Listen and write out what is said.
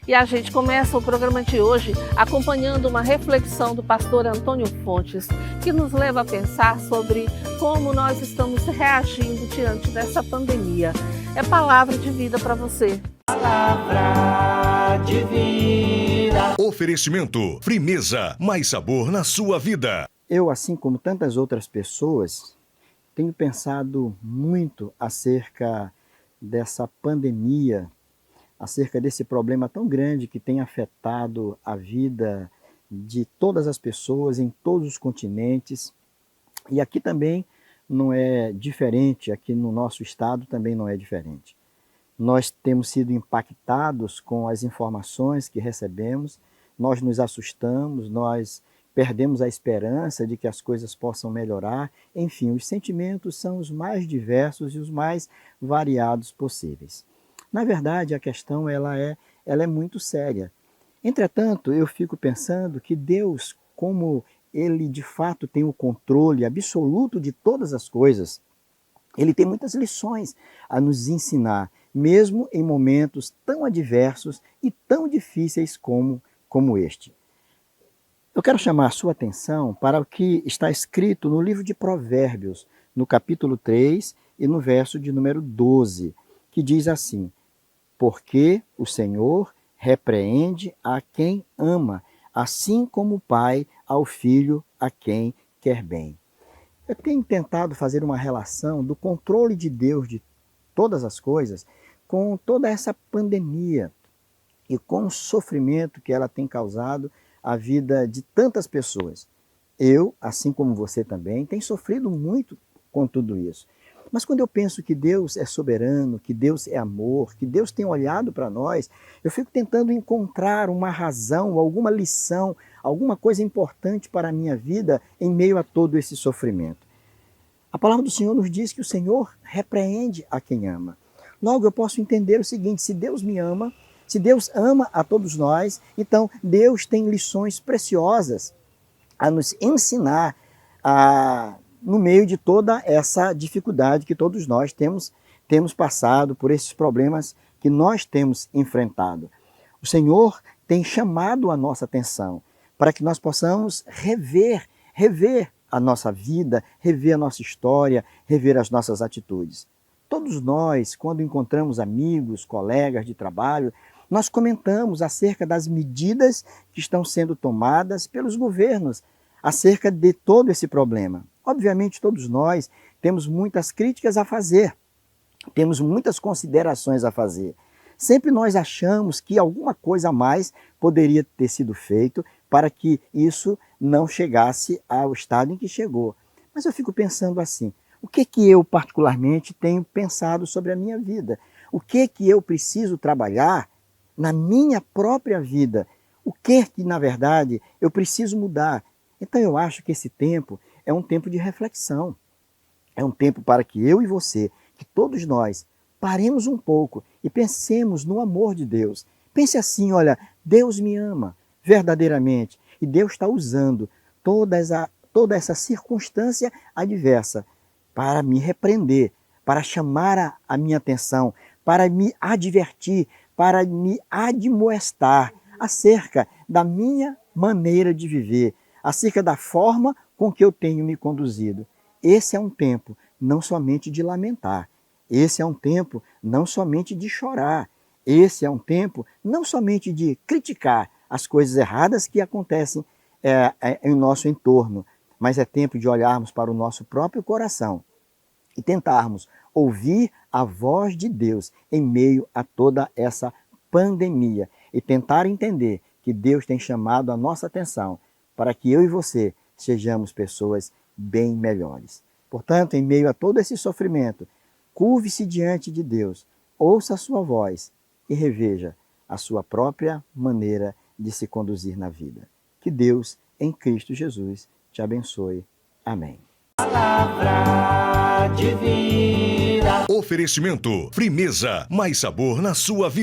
E a gente começa o programa de hoje acompanhando uma reflexão do pastor Antônio Fontes, que nos leva a pensar sobre como nós estamos reagindo diante dessa pandemia. É palavra de vida para você. Palavra de vida. Oferecimento Frimeza, mais sabor na sua vida. Eu, assim como tantas outras pessoas, tenho pensado muito acerca dessa pandemia, acerca desse problema tão grande que tem afetado a vida de todas as pessoas em todos os continentes. E aqui também não é diferente, aqui no nosso estado também não é diferente. Nós temos sido impactados com as informações que recebemos, nós nos assustamos, nós perdemos a esperança de que as coisas possam melhorar. Enfim, os sentimentos são os mais diversos e os mais variados possíveis. Na verdade, a questão ela é muito séria. Entretanto, eu fico pensando que Deus, como Ele de fato tem o controle absoluto de todas as coisas, Ele tem muitas lições a nos ensinar, mesmo em momentos tão adversos e tão difíceis como este. Eu quero chamar a sua atenção para o que está escrito no livro de Provérbios, no capítulo 3 e no verso de número 12, que diz assim: porque o Senhor repreende a quem ama, assim como o pai ao filho a quem quer bem. Eu tenho tentado fazer uma relação do controle de Deus de todas as coisas com toda essa pandemia e com o sofrimento que ela tem causado à vida de tantas pessoas. Eu, assim como você também, tenho sofrido muito com tudo isso. Mas quando eu penso que Deus é soberano, que Deus é amor, que Deus tem olhado para nós, eu fico tentando encontrar uma razão, alguma lição, alguma coisa importante para a minha vida em meio a todo esse sofrimento. A palavra do Senhor nos diz que o Senhor repreende a quem ama. Logo eu posso entender o seguinte: se Deus me ama, se Deus ama a todos nós, então Deus tem lições preciosas a nos ensinar no meio de toda essa dificuldade que todos nós temos passado, por esses problemas que nós temos enfrentado. O Senhor tem chamado a nossa atenção para que nós possamos rever a nossa vida, rever a nossa história, rever as nossas atitudes. Todos nós, quando encontramos amigos, colegas de trabalho, nós comentamos acerca das medidas que estão sendo tomadas pelos governos acerca de todo esse problema. Obviamente, todos nós temos muitas críticas a fazer, temos muitas considerações a fazer. Sempre nós achamos que alguma coisa a mais poderia ter sido feito para que isso não chegasse ao estado em que chegou. Mas eu fico pensando assim: o que eu particularmente tenho pensado sobre a minha vida? O que eu preciso trabalhar na minha própria vida? O que na verdade, eu preciso mudar? Então eu acho que esse tempo é um tempo de reflexão. É um tempo para que eu e você, que todos nós, paremos um pouco e pensemos no amor de Deus. Pense assim: olha, Deus me ama verdadeiramente e Deus está usando toda essa circunstância adversa para me repreender, para chamar a minha atenção, para me advertir, para me admoestar acerca da minha maneira de viver, acerca da forma com que eu tenho me conduzido. Esse é um tempo não somente de lamentar, esse é um tempo não somente de chorar, esse é um tempo não somente de criticar as coisas erradas que acontecem em nosso entorno, mas é tempo de olharmos para o nosso próprio coração e tentarmos ouvir a voz de Deus em meio a toda essa pandemia e tentar entender que Deus tem chamado a nossa atenção para que eu e você sejamos pessoas bem melhores. Portanto, em meio a todo esse sofrimento, curve-se diante de Deus, ouça a sua voz e reveja a sua própria maneira de se conduzir na vida. Que Deus, em Cristo Jesus, te abençoe. Amém. Palavra de vida. Oferecimento Frimeza, mais sabor na sua vida.